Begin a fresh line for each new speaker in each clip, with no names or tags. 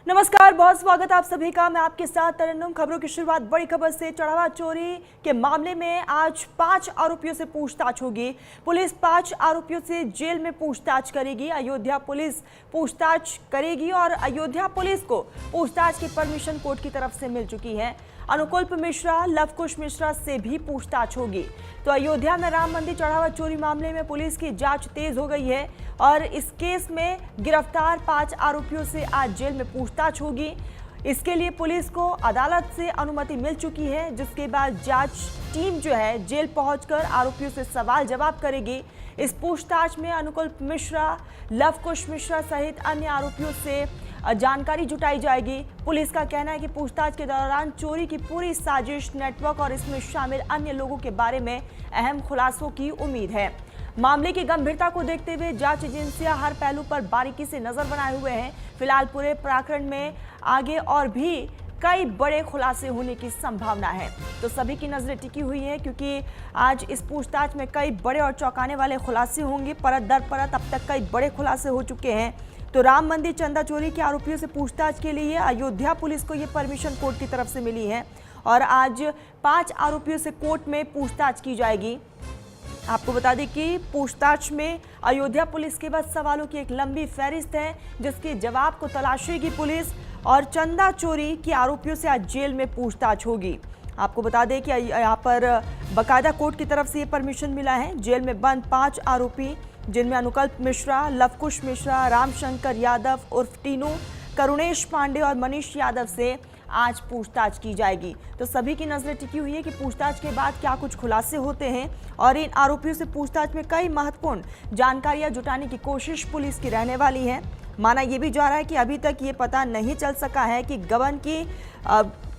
नमस्कार, बहुत स्वागत आप सभी का। मैं आपके साथ तरन्नुम। खबरों की शुरुआत बड़ी खबर से। चढ़ावा चोरी के मामले में आज 5 आरोपियों से पूछताछ होगी। पुलिस 5 आरोपियों से जेल में पूछताछ करेगी। अयोध्या पुलिस पूछताछ करेगी और अयोध्या पुलिस को पूछताछ की परमिशन कोर्ट की तरफ से मिल चुकी है। अनुकल्प मिश्रा, लवकुश मिश्रा से भी पूछताछ होगी। तो अयोध्या में राम मंदिर चढ़ावा चोरी मामले में पुलिस की जांच तेज हो गई है और इस केस में गिरफ्तार 5 आरोपियों से आज जेल में पूछताछ होगी। इसके लिए पुलिस को अदालत से अनुमति मिल चुकी है, जिसके बाद जांच टीम जो है जेल पहुंचकर आरोपियों से सवाल जवाब करेगी। इस पूछताछ में अनुकल्प मिश्रा, लवकुश मिश्रा सहित अन्य आरोपियों से जानकारी जुटाई जाएगी। पुलिस का कहना है कि पूछताछ के दौरान चोरी की पूरी साजिश, नेटवर्क और इसमें शामिल अन्य लोगों के बारे में अहम खुलासों की उम्मीद है। मामले की गंभीरता को देखते हुए जांच एजेंसियां हर पहलू पर बारीकी से नजर बनाए हुए हैं। फिलहाल पूरे प्रकरण में आगे और भी कई बड़े खुलासे होने की संभावना है, तो सभी की नजरें टिकी हुई है क्योंकि आज इस पूछताछ में कई बड़े और चौंकाने वाले खुलासे होंगे। परत दर परत अब तक कई बड़े खुलासे हो चुके हैं। तो राम मंदिर चंदा चोरी के आरोपियों से पूछताछ के लिए अयोध्या पुलिस को ये परमिशन कोर्ट की तरफ से मिली है और आज 5 आरोपियों से कोर्ट में पूछताछ की जाएगी। आपको बता दें कि पूछताछ में अयोध्या पुलिस के पास सवालों की एक लंबी फहरिस्त है, जिसके जवाब को तलाशेगी पुलिस और चंदा चोरी के आरोपियों से आज जेल में पूछताछ होगी। आपको बता दें कि यहाँ पर बाकायदा कोर्ट की तरफ से ये परमिशन मिला है। जेल में बंद 5 आरोपी, जिनमें अनुकल्प मिश्रा, लवकुश मिश्रा, रामशंकर यादव उर्फ टीनू, करुणेश पांडे और मनीष यादव से आज पूछताछ की जाएगी। तो सभी की नजरें टिकी हुई है कि पूछताछ के बाद क्या कुछ खुलासे होते हैं और इन आरोपियों से पूछताछ में कई महत्वपूर्ण जानकारियां जुटाने की कोशिश पुलिस की रहने वाली है। माना यह भी जा रहा है कि अभी तक ये पता नहीं चल सका है कि गबन की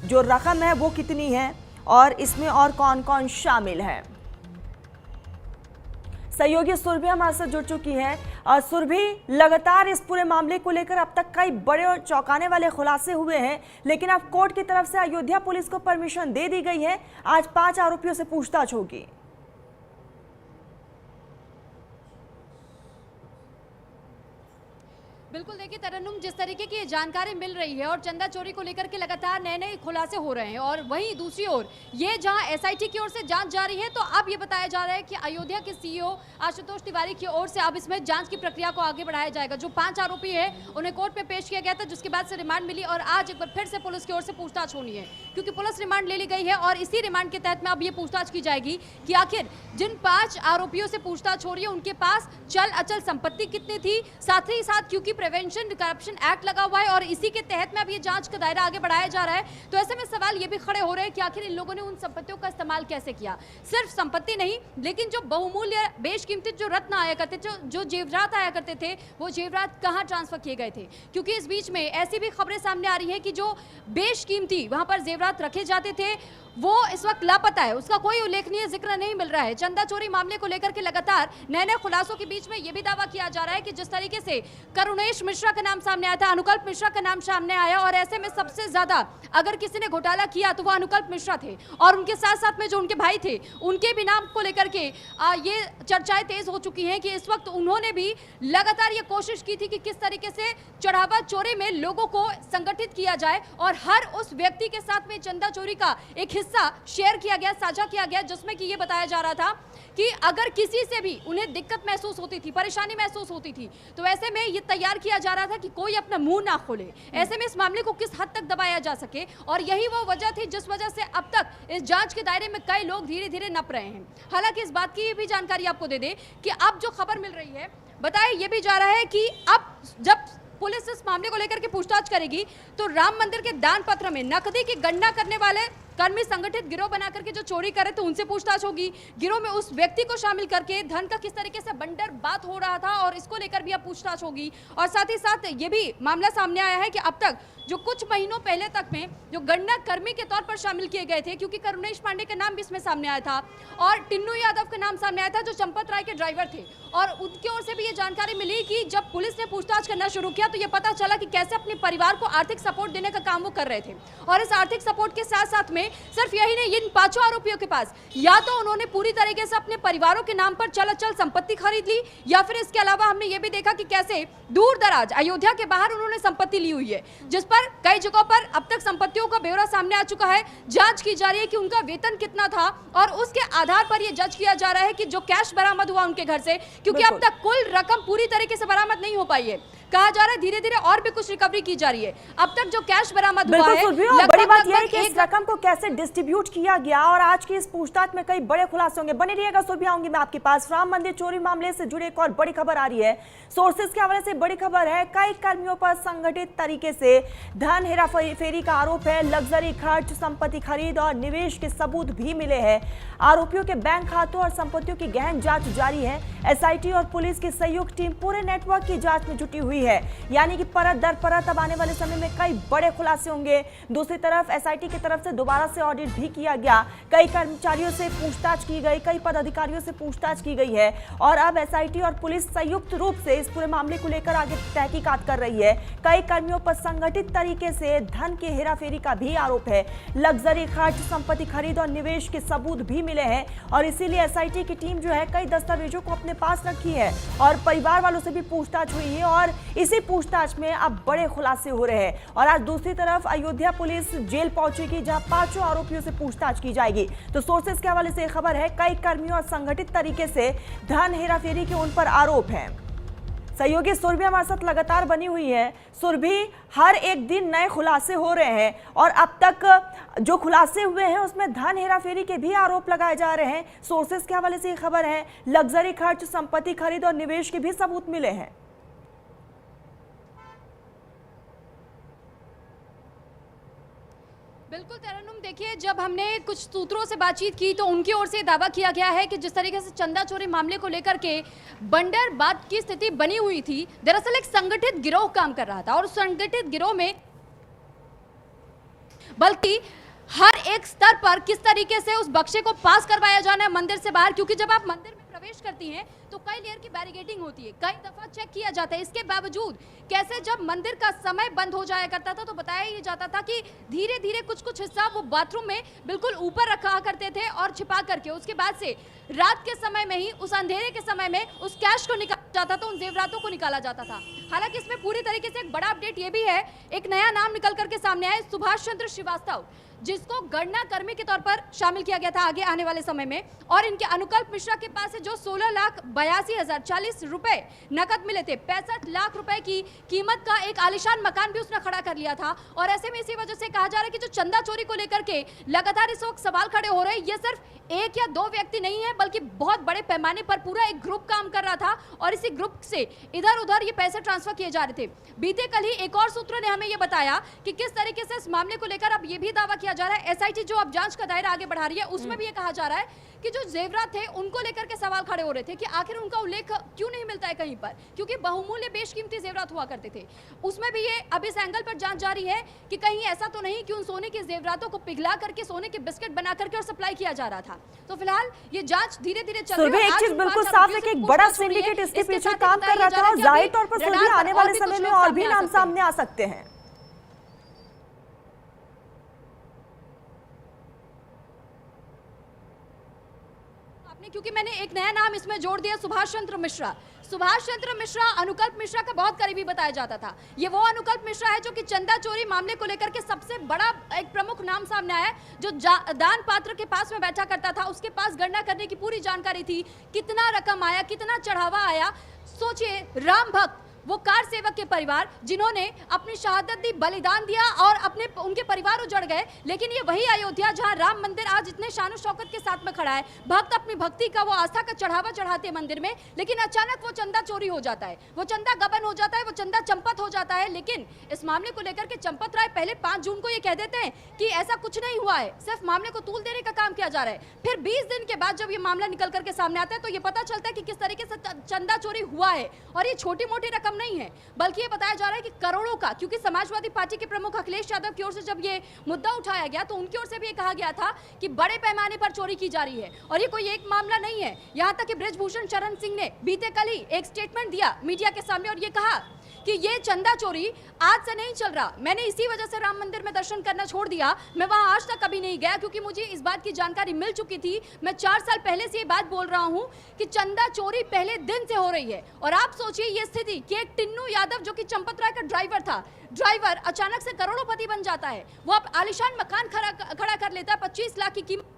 जो रकम है वो कितनी है और इसमें और कौन कौन शामिल है। सहयोगी सुरभि हमारे साथ जुड़ चुकी है। सुरभि, लगातार इस पूरे मामले को लेकर अब तक कई बड़े और चौंकाने वाले खुलासे हुए हैं, लेकिन अब कोर्ट की तरफ से अयोध्या पुलिस को परमिशन दे दी गई है। आज 5 आरोपियों से पूछताछ होगी।
बिल्कुल, देखिए तरन्नुम, जिस तरीके की जानकारी मिल रही है और चंदा चोरी को लेकर के लगातार नए नए खुलासे हो रहे हैं और वहीं दूसरी ओर ये जहां एसआईटी की ओर से जांच जारी है, तो अब ये बताया जा रहा है कि अयोध्या के सीईओ आशुतोष तिवारी की ओर से अब इसमें जांच की प्रक्रिया को आगे बढ़ाया जाएगा। जो 5 आरोपी है उन्हें कोर्ट में पेश किया गया था, जिसके बाद से रिमांड मिली और आज एक बार फिर से पुलिस की ओर से पूछताछ होनी है, क्योंकि पुलिस रिमांड ले ली गई है और इसी रिमांड के तहत में अब ये पूछताछ की जाएगी कि आखिर जिन 5 आरोपियों से पूछताछ हो रही है उनके पास चल अचल संपत्ति कितनी थी, साथ ही साथ क्योंकि प्रिवेंशन करप्शन एक्ट लगा हुआ है और इसी के तहत में अब ये जांच का दायरा आगे बढ़ाया जा रहा है। तो ऐसे में सवाल ये भी खड़े हो रहे हैं कि आखिर इन लोगों ने उन संपत्तियों का इस्तेमाल कैसे किया। सिर्फ संपत्ति नहीं, लेकिन जो बहुमूल्य बेशकीमती जो रत्न आया करते थे, जो जेवरात आया करते थे, वो जेवरात कहाँ ट्रांसफर किए गए थे, क्योंकि इस बीच में ऐसी भी खबरें सामने आ रही है कि जो बेशकीमती वहां पर जेवरात रखे जाते थे वो इस वक्त लापता है, उसका कोई उल्लेखनीय जिक्र नहीं मिल रहा है। चंदा चोरी मामले को लेकर के लगातार नए नए खुलासों के बीच में यह भी दावा किया जा रहा है कि जिस तरीके से करुणेश मिश्रा का नाम सामने आया था, अनुकल्प मिश्रा का नाम सामने आया और ऐसे में सबसे ज्यादा अगर किसी ने घोटाला किया तो वो अनुकल्प मिश्रा थे और उनके साथ साथ में जो उनके भाई थे उनके भी नाम को लेकर के ये चर्चाएं तेज हो चुकी हैं कि इस वक्त उन्होंने भी लगातार ये कोशिश की थी कि किस तरीके से चढ़ावा चोरी में लोगों को संगठित किया जाए और हर उस व्यक्ति के साथ में चंदा चोरी का एक हिस्सा शेयर किया गया, साझा किया गया, जिसमें कि ये बताया जा रहा था कि अगर किसी से भी उन्हें दिक्कत महसूस होती थी, परेशानी महसूस होती थी, तो ऐसे में ये तैयार किया जा रहा था कि कोई अपना मुंह ना खोले, ऐसे में इस मामले को किस हद तक दबाया जा सके। और यही वो वजह थी जिस वजह से अब तक इस जांच के दायरे में कई लोग धीरे धीरे नप रहे हैं। हालांकि इस बात की ये भी जानकारी आपको दे दे कि अब जो खबर मिल रही है, बताया ये भी जा रहा है कि अब जब पुलिस इस मामले को लेकर के पूछताछ करेगी तो राम मंदिर के दान पत्र में नकदी की गणना करने वाले कर्मी संगठित गिरोह बना करके जो चोरी करे थे उनसे पूछताछ होगी। गिरोह में उस व्यक्ति को शामिल करके धन का किस तरीके से बंडर बात हो रहा था और इसको लेकर भी अब पूछताछ होगी। और साथ ही साथ ये भी मामला सामने आया है कि अब तक जो कुछ महीनों पहले तक में जो गणना कर्मी के तौर पर शामिल किए गए थे, क्योंकि करुणेश पांडे का नाम भी इसमें सामने आया था और टिन्नू यादव का नाम सामने आया था जो चंपत राय के ड्राइवर थे, और उनकी ओर से भी ये जानकारी मिली कि जब पुलिस ने पूछताछ करना शुरू किया तो ये पता चला कि कैसे अपने परिवार को आर्थिक सपोर्ट देने का काम वो कर रहे थे। और इस आर्थिक सपोर्ट के साथ साथ में सिर्फ यही नहीं, इन 5 आरोपियों के पास या तो उन्होंने पूरी तरीके से अपने परिवारों के नाम पर चल अचल संपत्ति खरीद ली, या फिर इसके अलावा हमने ये भी देखा कि कैसे दूर दराज अयोध्या के बाहर उन्होंने संपत्ति ली हुई है, जिस पर पर कई जगहों पर अब तक संपत्तियों का ब्यौरा सामने आ चुका है। जांच की जा रही है कि उनका वेतन कितना था और उसके आधार पर यह जज किया जा रहा है कि जो कैश बरामद हुआ उनके घर से, क्योंकि अब तक कुल रकम पूरी तरीके से बरामद नहीं हो पाई है। कहा जा रहा है धीरे धीरे और भी कुछ रिकवरी की जा रही है। अब तक जो कैश बरामद हुआ है,
बड़ी बात यह है कि इस रकम को कैसे डिस्ट्रीब्यूट किया गया और आज की इस पूछताछ में कई बड़े खुलासे होंगे। बने रहिएगा, सुरभि आऊंगी मैं आपके पास। राम मंदिर चोरी मामले से जुड़ी एक और बड़ी खबर आ रही है। सोर्सेज के हवाले से बड़ी खबर है, कई कर्मियों पर संगठित तरीके से धन हेराफेरी का आरोप है। लग्जरी खर्च, संपत्ति खरीद और निवेश के सबूत भी मिले हैं। आरोपियों के बैंक खातों और संपत्तियों की गहन जांच जारी है। एसआईटी और पुलिस की संयुक्त टीम पूरे नेटवर्क की जांच में जुटी हुई है, यानी कि परत दर परत अब आने वाले समय में कई बड़े खुलासे होंगे। दूसरी तरफ एसआईटी की तरफ से दोबारा से ऑडिट भी किया गया, कई कर्मचारियों से पूछताछ की गई, कई पदाधिकारियों से पूछताछ की गई है और अब एसआईटी और पुलिस संयुक्त रूप से इस पूरे मामले को लेकर आगे तहकीकात कर रही है। कई कर्मियों पर संगठित तरीके से धन के हेराफेरी का भी आरोप है। लग्जरी खर्च, संपत्ति खरीद और निवेश के सबूत भी मिले हैं और इसीलिए एसआईटी की टीम जो है कई दस्तावेजों को अपने पास रखी है और परिवार वालों से भी पूछताछ हुई है और इसी पूछताछ में अब बड़े खुलासे हो रहे हैं। और आज दूसरी तरफ अयोध्या पुलिस जेल पहुंचेगी, जहां 5 आरोपियों से पूछताछ की जाएगी। तो सोर्सेज के हवाले से खबर है, कई कर्मियों और संगठित तरीके से धन हेराफेरी के उन पर आरोप हैं। सहयोगी सुरभि हमारे साथ लगातार बनी हुई है। सुरभि, हर एक दिन नए खुलासे हो रहे हैं और अब तक जो खुलासे हुए हैं उसमें धन हेराफेरी के भी आरोप लगाए जा रहे हैं। सोर्सेज के हवाले से ये खबर है, लग्जरी खर्च, संपत्ति खरीद और निवेश के भी सबूत मिले हैं।
बिल्कुल तरन्नुम, देखिए जब हमने कुछ सूत्रों से बातचीत की तो उनकी ओर से दावा किया गया है कि जिस तरीके से चंदा चोरी मामले को लेकर के बंदरबांट की स्थिति बनी हुई थी, दरअसल एक संगठित गिरोह काम कर रहा था और उस संगठित गिरोह में बल्कि हर एक स्तर पर किस तरीके से उस बक्से को पास करवाया जाना है मंदिर से बाहर, क्योंकि जब आप मंदिर में प्रवेश करती हैं तो कई लेयर की बैरिकेडिंग होती है, कई दफा चेक किया जाता है। इसके बावजूद कैसे जब मंदिर का समय बंद हो जाया करता था तो बताया ही जाता था कि धीरे धीरे कुछ कुछ हिस्सा वो बाथरूम में बिल्कुल ऊपर रखा करते थे और छिपा करके उसके बाद से रात के समय में ही, उस अंधेरे के समय में उस कैश को निकाला जाता था, उन जेवरातों को निकाला जाता था। हालांकि इसमें पूरी तरीके से एक बड़ा अपडेट ये भी है, एक नया नाम निकल करके सामने आया, सुभाष चंद्र श्रीवास्तव, जिसको गणना कर्मी के तौर पर शामिल किया गया था आगे आने वाले समय में। और इनके अनुकल्प मिश्रा के पास से जो 16,82,040 रुपए नकद मिले थे, 65 लाख रुपए की कीमत का एक आलीशान मकान भी उसने खड़ा कर लिया था। और ऐसे में इसी वजह से कहा जा रहा है कि जो चंदा चोरी को लेकर के लगातार इस वक्त सवाल खड़े हो रहे हैं, ये सिर्फ एक या दो व्यक्ति नहीं है बल्कि बहुत बड़े पैमाने पर पूरा एक ग्रुप काम कर रहा था और इसी ग्रुप से इधर उधर ये पैसे ट्रांसफर किए जा रहे थे। बीते कल ही एक और सूत्र ने हमें ये बताया कि किस तरीके से इस मामले को लेकर अब ये भी दावा किया जा रहा है, एसआईटी जो अब जांच का दायरा आगे बढ़ा रही है उसमें भी ये कहा जा रहा है कि जो जेवरात थे उनको लेकर के सवाल खड़े हो रहे थे कि आखिर उनका उल्लेख क्यों नहीं मिलता है कहीं पर, क्योंकि बहुमूल्य बेशकीमती जेवरात हुआ करते थे। उसमें भी ये अब इस एंगल पर जांच जारी है कि कहीं ऐसा तो नहीं कि उन सोने के जेवरातों को पिघला करके सोने के बिस्किट बना करके और सप्लाई किया जा रहा था। तो फिलहाल ये जांच धीरे धीरे चल रही है।
एक चीज बिल्कुल साफ है कि एक बड़ा सिंडिकेट इसके पीछे काम कर रहा था और जाहिर तौर पर सुरभि आने वाले समय में और भी नाम सामने आ सकते हैं।
क्योंकि मैंने एक नया नाम इसमें जोड़ दिया, सुभाष चंद्र मिश्रा। सुभाष चंद्र मिश्रा अनुकल्प मिश्रा का बहुत करीबी बताया जाता था। ये वो अनुकल्प मिश्रा है जो कि चंदा चोरी मामले को लेकर के सबसे बड़ा एक प्रमुख नाम सामने आया है, जो दान पात्र के पास में बैठा करता था। उसके पास गणना करने की पूरी जानकारी थी, कितना रकम आया, कितना चढ़ावा आया। सोचिए, राम भक्त, वो कार सेवक के परिवार जिन्होंने अपनी शहादत दी, बलिदान दिया और उनके परिवार उजड़ गए, लेकिन ये वही अयोध्या जहां राम मंदिर आज इतने शान शौकत के साथ में खड़ा है। भक्त अपनी भक्ति का, वो आस्था का चढ़ावा चढ़ाते हैं मंदिर में, लेकिन अचानक वो चंदा चोरी हो जाता है, वो चंदा गबन हो जाता है, वो चंदा चंपत हो जाता है। लेकिन इस मामले को लेकर के चंपत राय पहले 5 जून को ये कह देते हैं कि ऐसा कुछ नहीं हुआ है, सिर्फ मामले को तूल देने का काम किया जा रहा है। फिर 20 दिन के बाद जब ये मामला निकल करके सामने आता है तो ये पता चलता है कि किस तरीके से चंदा चोरी हुआ है। और ये छोटी मोटी रकम नहीं है, बल्कि ये बताया जा रहा है कि करोड़ों का, क्योंकि समाजवादी पार्टी के प्रमुख अखिलेश यादव की ओर से जब ये मुद्दा उठाया गया तो उनकी ओर से भी ये कहा गया था कि बड़े पैमाने पर चोरी की जा रही है। और ये कोई एक मामला नहीं है, यहां तक कि बृजभूषण शरण सिंह ने बीते कल ही एक स्टेटमेंट दिया मीडिया के सामने और ये कहा कि ये चंदा चोरी आज से नहीं चल रहा। मैंने इसी वजह से राम मंदिर में दर्शन करना छोड़ दिया, मैं वहां आज तक कभी नहीं गया, क्योंकि मुझे इस बात की जानकारी मिल चुकी थी। मैं 4 साल पहले से ये बात बोल रहा हूं कि चंदा चोरी पहले दिन से हो रही है। और आप सोचिए ये स्थिति कि एक टिन्नू यादव जो कि चंपत राय का ड्राइवर था, ड्राइवर अचानक से करोड़ोंपति बन जाता है। वो अब आलिशान मकान खड़ा कर लेता है, 25 लाख की कीमत,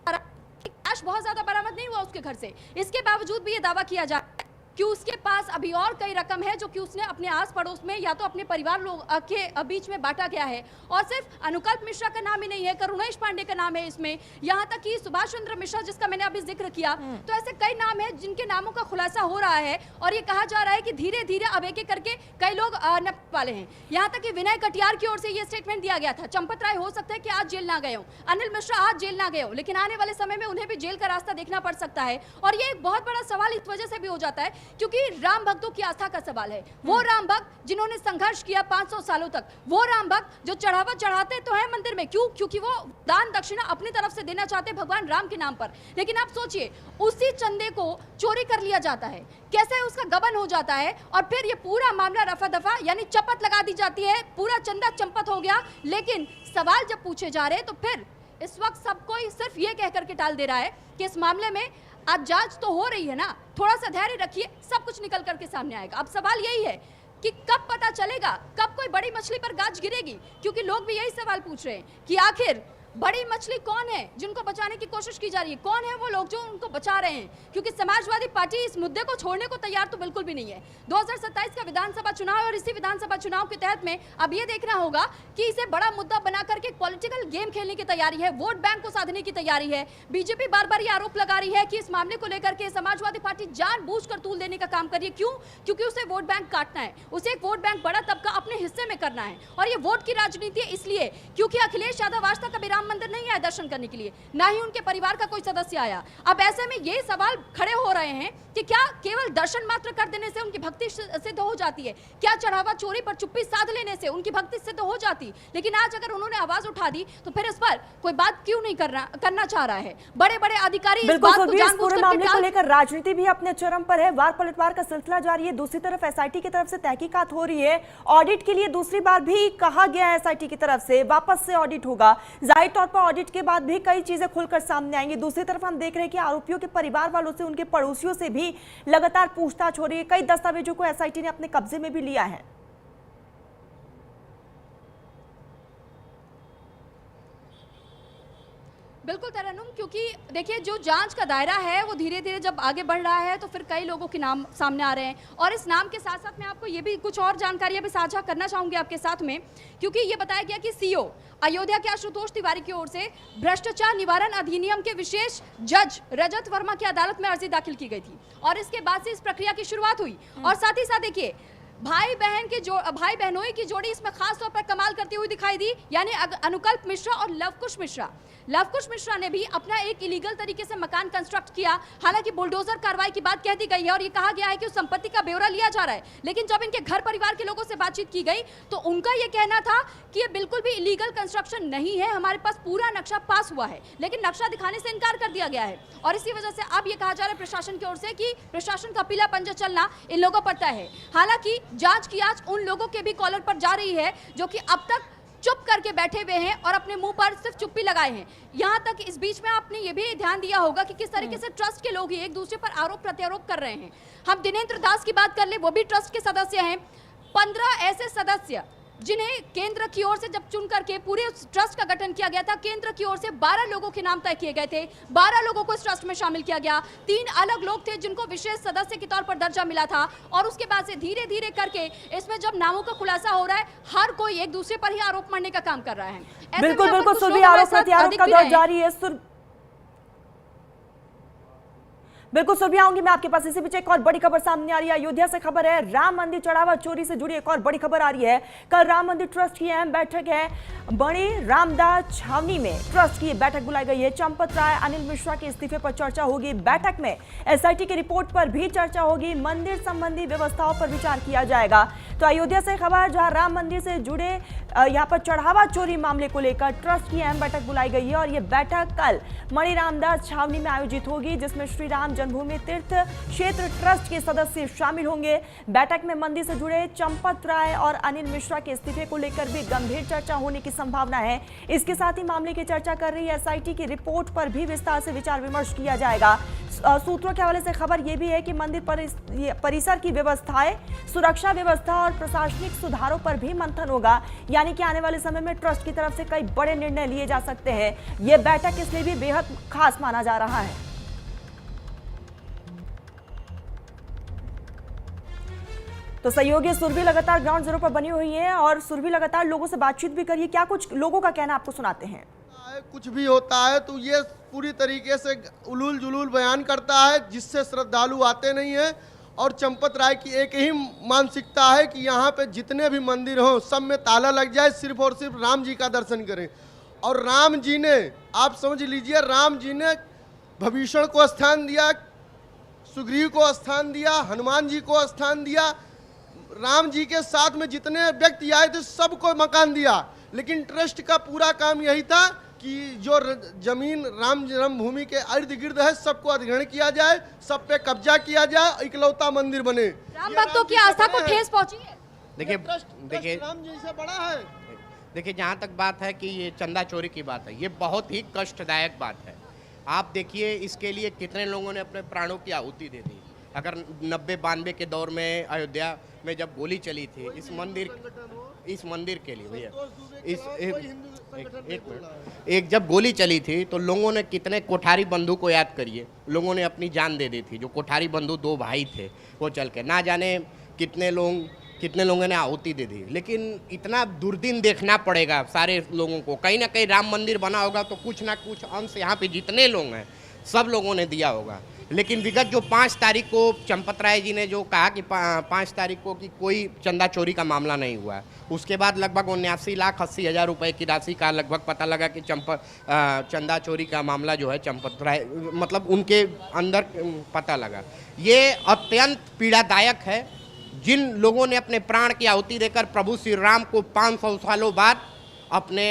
कैश बहुत ज्यादा बरामद नहीं हुआ उसके घर से। इसके बावजूद भी ये दावा किया जा रहा है कि उसके पास अभी और कई रकम है जो कि उसने अपने आस पड़ोस में या तो अपने परिवार लोग के बीच में बांटा गया है। और सिर्फ अनुकल्प मिश्रा का नाम ही नहीं है, करुणेश पांडे का नाम है इसमें, यहाँ तक कि सुभाष चंद्र मिश्रा जिसका मैंने अभी जिक्र किया। तो ऐसे कई नाम है जिनके नामों का खुलासा हो रहा है और ये कहा जा रहा है कि धीरे धीरे अब एक एक करके कई लोग नपने वाले हैं। यहाँ तक कि विनय कटियार की ओर से ये स्टेटमेंट दिया गया था, चंपत राय हो सकता है कि आज जेल ना गए हो, अनिल मिश्रा आज जेल ना गए हो, लेकिन आने वाले समय में उन्हें भी जेल का रास्ता देखना पड़ सकता है। और ये एक बहुत बड़ा सवाल इस वजह से भी हो जाता है क्योंकि राम भक्तों की आस्था का सवाल है। वो राम भक्त जिन्होंने संघर्ष किया 500 सालों तक, वो राम भक्त जो चढ़ावा चढ़ाते तो है मंदिर में, क्योंकि वो दान दक्षिणा अपनी तरफ से देना चाहते भगवान राम के नाम पर। लेकिन आप सोचिए उसी चंदे को चोरी कर लिया जाता है, कैसे उसका गबन हो जाता है और फिर ये पूरा मामला रफा दफा यानी चपत लगा दी जाती है, पूरा चंदा चंपत हो गया। लेकिन सवाल जब पूछे जा रहे हैं तो फिर इस वक्त सब कोई सिर्फ ये कह करके टाल दे रहा है कि इस मामले में आज जांच तो हो रही है ना, थोड़ा सा धैर्य रखिए, सब कुछ निकल करके सामने आएगा। अब सवाल यही है कि कब पता चलेगा, कब कोई बड़ी मछली पर गाज गिरेगी, क्योंकि लोग भी यही सवाल पूछ रहे हैं कि आखिर बड़ी मछली कौन है जिनको बचाने की कोशिश की जा रही है, कौन है वो लोग जो उनको बचा रहे हैं। क्योंकि समाजवादी पार्टी इस मुद्दे को छोड़ने को तैयार तो बिल्कुल भी नहीं है। 2027 का विधानसभा चुनाव है और इसी विधानसभा चुनाव के तहत में अब ये देखना होगा कि इसे बड़ा मुद्दा बना करके पॉलिटिकल गेम खेलने की तैयारी है, वोट बैंक को साधने की तैयारी है। बीजेपी बार बार ये आरोप लगा रही है कि इस मामले को लेकर के समाजवादी पार्टी जानबूझकर तूल देने का काम कर रही है। क्यों? क्योंकि उसे वोट बैंक काटना है, उसे एक वोट बैंक बड़ा तबका अपने हिस्से में करना है। और ये वोट की राजनीति है इसलिए क्योंकि अखिलेश यादव आज तक अभी राम मंदिर नहीं आया दर्शन करने के लिए, ना ही उनके परिवार का कोई सदस्य आया। अब ऐसे में ये सवाल खड़े हो रहे हैं कि क्या केवल दर्शन मात्र कर देने से उनकी भक्ति सिद्ध हो जाती है? क्या चढ़ावा चोरी पर चुप्पी साध लेने से उनकी भक्ति सिद्ध हो जाती? लेकिन आज अगर उन्होंने आवाज उठा दी तो फिर इस पर कोई बात क्यों नहीं करना चाह रहा है? बड़े बड़े अधिकारी इस बात को जानबूझकर
मामले को लेकर राजनीति भी अपने चरम पर है, वार पलटवार का सिलसिला जारी है। दूसरी तरफ एसआईटी की तरफ से तहकीकात हो रही है, ऑडिट के लिए दूसरी बार भी कहा गया है एसआईटी की तरफ से वापस से ऑडिट होगा। जाहिर तौर पर ऑडिट के बाद भी कई चीजें खुलकर सामने आएंगी। दूसरी तरफ हम देख रहे हैं कि आरोपियों के परिवार वालों से, उनके पड़ोसियों से भी लगातार पूछताछ हो रही है। कई दस्तावेजों को एसआईटी ने अपने कब्जे में भी लिया है।
बिल्कुल तरन्नुम, क्योंकि देखिए जो जांच का दायरा है वो धीरे धीरे जब आगे बढ़ रहा है तो फिर कई लोगों के नाम सामने आ रहे हैं। और इस नाम के साथ साथ मैं आपको ये भी कुछ और जानकारियां भी साझा करना चाहूंगी आपके साथ में, क्योंकि ये बताया गया कि सीओ अयोध्या के आशुतोष तिवारी की ओर से भ्रष्टाचार निवारण अधिनियम के विशेष जज रजत वर्मा की अदालत में अर्जी दाखिल की गई थी और इसके बाद से इस प्रक्रिया की शुरुआत हुई। और साथ ही साथ देखिए भाई बहनोई की जोड़ी इसमें खास तौर पर कमाल करती हुई दिखाई दी, यानी अनुकल्प मिश्रा और लवकुश मिश्रा। लवकुश मिश्रा ने भी अपना एक इलीगल तरीके से मकान कंस्ट्रक्ट किया। हालांकि बुलडोजर कार्रवाई की बात कह दी गई है और ये कहा गया है कि उस संपत्ति का ब्यौरा लिया जा रहा है, लेकिन जब इनके घर परिवार के लोगों से बातचीत की गई तो उनका ये कहना था कि ये बिल्कुल भी इलीगल कंस्ट्रक्शन नहीं है, हमारे पास पूरा नक्शा पास हुआ है, लेकिन नक्शा दिखाने से इनकार कर दिया गया है। और इसी वजह से अब ये कहा जा रहा है प्रशासन की ओर से कि प्रशासन का पीला पंजा चलना इन लोगों पर तय है। हालांकि जांच की आज उन लोगों के भी कॉलर पर जा रही है जो कि अब तक चुप करके बैठे हुए हैं और अपने मुंह पर सिर्फ चुप्पी लगाए हैं। यहां तक इस बीच में आपने ये भी ध्यान दिया होगा कि किस तरीके से ट्रस्ट के लोग ही एक दूसरे पर आरोप प्रत्यारोप कर रहे हैं। हम दिनेंद्र दास की बात कर ले, वो भी ट्रस्ट के सदस्य हैं। 15 ऐसे सदस्य जिन्हें केंद्र की ओर से जब चुन करके पूरे ट्रस्ट का गठन किया गया था, केंद्र की ओर से 12 लोगों के नाम तय किए गए थे, 12 लोगों को इस ट्रस्ट में शामिल किया गया। 3 अलग लोग थे जिनको विशेष सदस्य के तौर पर दर्जा मिला था और उसके बाद से धीरे धीरे करके इसमें जब नामों का खुलासा हो रहा है, हर कोई एक दूसरे पर ही आरोप मढ़ने का काम कर रहा है।
बिल्कुल बिल्कुल सुरभि, आरोप प्रत्यारोप का दौर जारी है। बिल्कुल सुरभि, आऊंगी मैं आपके पास। इसी बीच एक और बड़ी खबर सामने आ रही है, अयोध्या से खबर है। राम मंदिर चढ़ावा चोरी से जुड़ी एक और बड़ी खबर आ रही है। कल राम मंदिर ट्रस्ट की अहम बैठक है, बड़ी रामदास छावनी में ट्रस्ट की बैठक बुलाई गई है। चंपत राय, अनिल मिश्रा के इस्तीफे पर चर्चा होगी। बैठक में एसआईटी की रिपोर्ट पर भी चर्चा होगी। मंदिर संबंधी व्यवस्थाओं पर विचार किया जाएगा। तो अयोध्या से खबर, जहां राम मंदिर से जुड़े यहाँ पर चढ़ावा चोरी मामले को लेकर ट्रस्ट की अहम बैठक बुलाई गई है और ये बैठक कल मणि रामदास छावनी में आयोजित होगी, जिसमें श्री राम जन्मभूमि तीर्थ क्षेत्र ट्रस्ट के सदस्य शामिल होंगे। बैठक में मंदिर से जुड़े चंपत राय और अनिल मिश्रा के इस्तीफे को लेकर भी गंभीर चर्चा होने की संभावना है। इसके साथ ही मामले की चर्चा कर रही एसआईटी की रिपोर्ट पर भी विस्तार से विचार विमर्श किया जाएगा। सूत्रों के हवाले से खबर यह भी है कि मंदिर परिसर की व्यवस्थाएं, सुरक्षा व्यवस्था और प्रशासनिक सुधारों पर भी मंथन होगा, यानी कि आने वाले समय में ट्रस्ट की तरफ से कई बड़े निर्णय लिए जा सकते हैं। यह बैठक इसलिए भी बेहद खास माना जा रहा है। तो सहयोगी सुरभि लगातार ग्राउंड जीरो पर बनी हुई है और सुरभि लगातार लोगों से बातचीत भी करिए, क्या कुछ लोगों का कहना आपको सुनाते हैं?
कुछ भी होता है तो ये पूरी तरीके से उलूल जुलूल बयान करता है, जिससे श्रद्धालु आते नहीं हैं। और चंपत राय की एक ही मानसिकता है कि यहाँ पे जितने भी मंदिर हों सब में ताला लग जाए, सिर्फ और सिर्फ राम जी का दर्शन करें। और राम जी ने, आप समझ लीजिए, राम जी ने भविष्ण को स्थान दिया, सुग्रीव को स्थान दिया, हनुमान जी को स्थान दिया, राम जी के साथ में जितने व्यक्ति आए थे सबको मकान दिया। लेकिन ट्रस्ट का पूरा काम यही था कि जो जमीन राम जन्मभूमि के इर्द गिर्द है सबको अधिग्रहण किया जाए, सब पे कब्जा किया जाए, इकलौता मंदिर बने।
राम भक्तों की आस्था को ठेस पहुंची है।
देखिए राम जी से बड़ा है।
देखिए, जहाँ तक बात है कि ये चंदा चोरी की बात है, ये बहुत ही कष्टदायक बात है। आप देखिए इसके लिए कितने लोगों ने अपने प्राणों की आहुति दे दी। अगर 90-92 के दौर में अयोध्या में जब गोली चली थी इस मंदिर के लिए, भैया एक जब गोली चली थी तो लोगों ने कितने कोठारी बंधु को याद करिए, लोगों ने अपनी जान दे दी थी। जो कोठारी बंधु 2 भाई थे वो चल के ना जाने कितने लोगों ने आहुति दे दी। लेकिन इतना दुर्दिन देखना पड़ेगा सारे लोगों को। कहीं ना कहीं राम मंदिर बना होगा तो कुछ ना कुछ अंश यहाँ पे जितने लोग हैं सब लोगों ने दिया होगा। लेकिन विगत जो 5 तारीख को चंपत राय जी ने जो कहा कि 5 तारीख को कि कोई चंदा चोरी का मामला नहीं हुआ, उसके बाद लगभग 79,80,000 रुपए की राशि का लगभग पता लगा कि चंदा चोरी का मामला जो है चंपत राय मतलब उनके अंदर पता लगा। ये अत्यंत पीड़ादायक है। जिन लोगों ने अपने प्राण की आहुति देकर प्रभु श्री राम को 500 सालों बाद अपने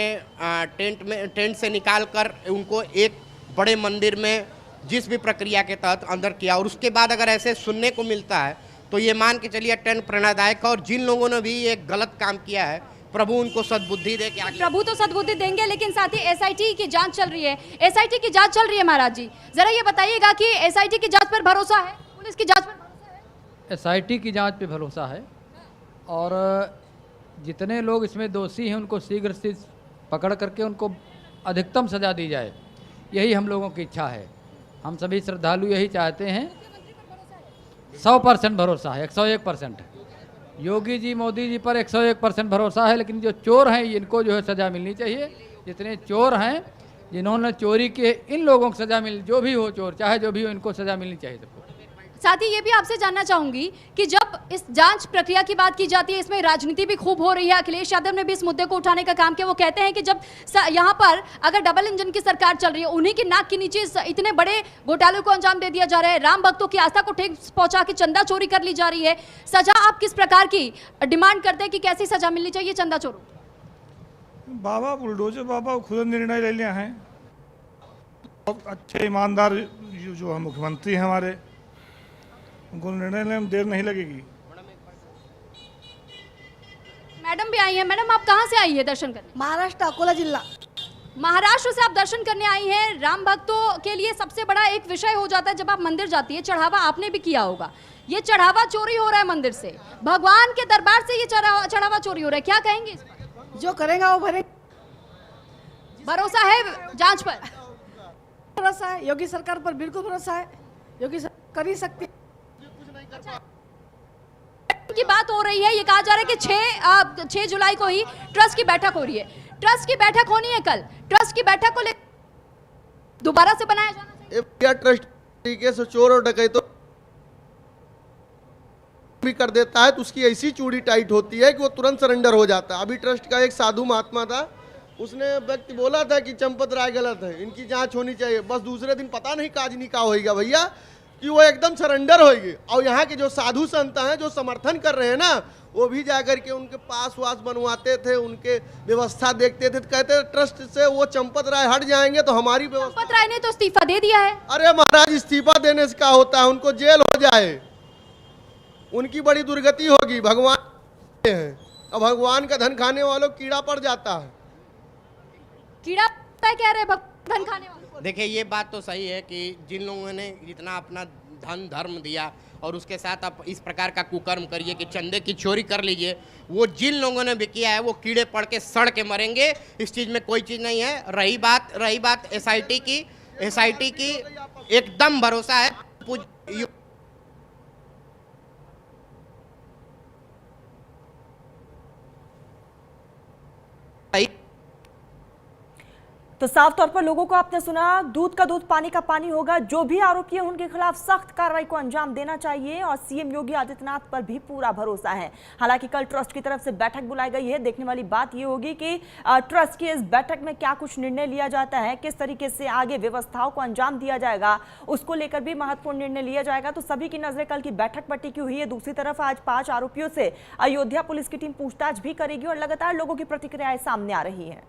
टेंट से निकाल कर उनको एक बड़े मंदिर में जिस भी प्रक्रिया के तहत अंदर किया, और उसके बाद अगर ऐसे सुनने को मिलता है तो ये मान के चलिए अत्यंत प्रेरणादायक है। और जिन लोगों ने भी ये गलत काम किया है प्रभु उनको सद्बुद्धि दे के आगे।
प्रभु तो सद्बुद्धि देंगे, लेकिन साथ ही एसआईटी की जांच चल रही है। एसआईटी की जांच चल रही है महाराज जी, जरा ये बताइएगा कि एसआईटी की जांच पर भरोसा है, पुलिस की जांच पर भरोसा है?
एसआईटी की जांच पे भरोसा है और जितने लोग इसमें दोषी हैं उनको शीघ्र से पकड़ करके उनको अधिकतम सजा दी जाए, यही हम लोगों की इच्छा है। हम सभी श्रद्धालु यही चाहते हैं। 100% भरोसा है, 101%। योगी जी मोदी जी पर 101% भरोसा है। लेकिन जो चोर हैं इनको जो है सज़ा मिलनी चाहिए। जितने चोर हैं जिन्होंने चोरी किए इन लोगों को सज़ा मिल, जो भी हो चोर चाहे जो भी हो, इनको सज़ा मिलनी चाहिए सबको।
साथ ही ये भी आपसे जानना चाहूंगी कि जब इस जांच प्रक्रिया की बात की जाती है इसमें राजनीति भी खूब हो रही है। अखिलेश यादव ने भी इस मुद्दे को उठाने का काम किया। वो कहते हैं कि जब यहाँ पर अगर डबल इंजन की सरकार चल रही है, उन्हीं की नाक के नीचे इतने बड़े घोटालों को अंजाम दे दिया जा रहा है, राम भक्तों की आस्था को ठेस पहुंचा के चंदा चोरी कर ली जा रही है, सजा आप किस प्रकार की डिमांड करते हैं कि कैसी सजा मिलनी चाहिए चंदा चोरों?
बाबा बुलडोजर बाबा खुद निर्णय ले लिया है। बहुत अच्छे ईमानदार जो है मुख्यमंत्री हैं हमारे, उनको निर्णय लेने में देर नहीं लगेगी।
मैडम भी आई हैं। मैडम आप कहाँ से आई है दर्शन करने?
महाराष्ट्र, अकोला जिला।
महाराष्ट्र से आप दर्शन करने आई हैं। राम भक्तों के लिए सबसे बड़ा एक विषय हो जाता है जब आप मंदिर जाती है, चढ़ावा आपने भी किया होगा। ये चढ़ावा चोरी हो रहा है मंदिर से, भगवान के दरबार से ये चढ़ावा चोरी हो रहा है, क्या कहेंगे इस पर?
जो करेगा वो भरे।
भरोसा है जांच पर?
भरोसा है, योगी सरकार पर बिल्कुल भरोसा है। योगी सरकार कर ही सकती है।
की बात हो रही है, ये कहा जा रहा है कि 6 जुलाई को ही ट्रस्ट की बैठक हो रही है। ट्रस्ट की बैठक होनी है कल। ट्रस्ट की बैठक को लेकर दोबारा से बनाया जाना चाहिए।
क्या ट्रस्ट तरीके से चोर और डकैतों भी कर देता है तो उसकी ऐसी चूड़ी टाइट होती है कि वो तुरंत सरेंडर हो जाता है। अभी ट्रस्ट का एक साधु महात्मा था, उसने व्यक्ति बोला था कि चंपत राय गलत है, इनकी जांच होनी चाहिए। बस दूसरे दिन पता नहीं काजनी का होगा भैया कि वो एकदम सरेंडर होगी। और यहाँ के जो साधु संत हैं जो समर्थन कर रहे हैं ना, वो भी जाकर के उनके पास वास बनवाते थे, उनके व्यवस्था देखते थे, कहते थे ट्रस्ट से वो चंपत राय हट जाएंगे तो हमारी व्यवस्था।
चंपत राय ने तो इस्तीफा दे दिया है।
अरे महाराज, इस्तीफा देने से क्या होता है, उनको जेल हो जाए, उनकी बड़ी दुर्गति होगी। भगवान हैं और भगवान का धन खाने वालों को कीड़ा पड़ जाता है।
कीड़ा कह रहे धन खाने वाले।
देखिए, ये बात तो सही है कि जिन लोगों ने जितना अपना धन धर्म दिया और उसके साथ आप इस प्रकार का कुकर्म करिए कि चंदे की चोरी कर लीजिए, वो जिन लोगों ने भी किया है वो कीड़े पड़ के सड़ के मरेंगे। इस चीज़ में कोई चीज़ नहीं है। रही बात एसआईटी की एकदम भरोसा है।
तो साफ तौर पर लोगों को आपने सुना, दूध का दूध पानी का पानी होगा। जो भी आरोपी है उनके खिलाफ सख्त कार्रवाई को अंजाम देना चाहिए और सीएम योगी आदित्यनाथ पर भी पूरा भरोसा है। हालांकि कल ट्रस्ट की तरफ से बैठक बुलाई गई है। देखने वाली बात यह होगी कि ट्रस्ट की इस बैठक में क्या कुछ निर्णय लिया जाता है, किस तरीके से आगे व्यवस्थाओं को अंजाम दिया जाएगा, उसको लेकर भी महत्वपूर्ण निर्णय लिया जाएगा। तो सभी की नजरें कल की बैठक पर टिकी हुई है। दूसरी तरफ आज 5 आरोपियों से अयोध्या पुलिस की टीम पूछताछ भी करेगी और लगातार लोगों की प्रतिक्रियाएं सामने आ रही है।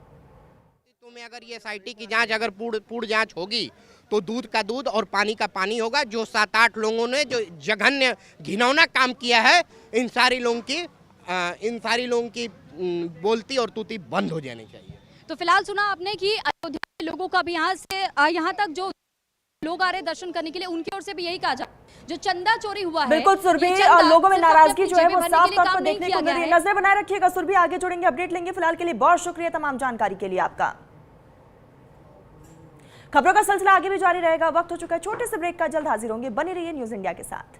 में अगर ये एसआईटी की जांच अगर पूर्ण जांच होगी तो दूध का दूध और पानी का पानी होगा। जो 7-8 लोगों ने जो जघन्य घिनौना काम किया है, इन सारी लोगों की बोलती और तूती बंद हो जानी चाहिए।
तो फिलहाल सुना आपने कि अयोध्या के लोगों का भी यहाँ तक जो लोग आ रहे दर्शन करने के लिए, उनकी ओर से भी यही कहा जा, जो चंदा चोरी हुआ है।
बिल्कुल सुरभि, लोगों में नाराजगी जो है वो साफ तौर पर देखने को मिल रही है। नजर बनाए रखिएगा सुरभि, आगे जुड़ेंगे, अपडेट लेंगे। फिलहाल के लिए बहुत शुक्रिया तमाम जानकारी के लिए आपका। खबरों का सिलसिला आगे भी जारी रहेगा। वक्त हो चुका है छोटे से ब्रेक का, जल्द हाजिर होंगे। बने रहिए न्यूज़ इंडिया के साथ।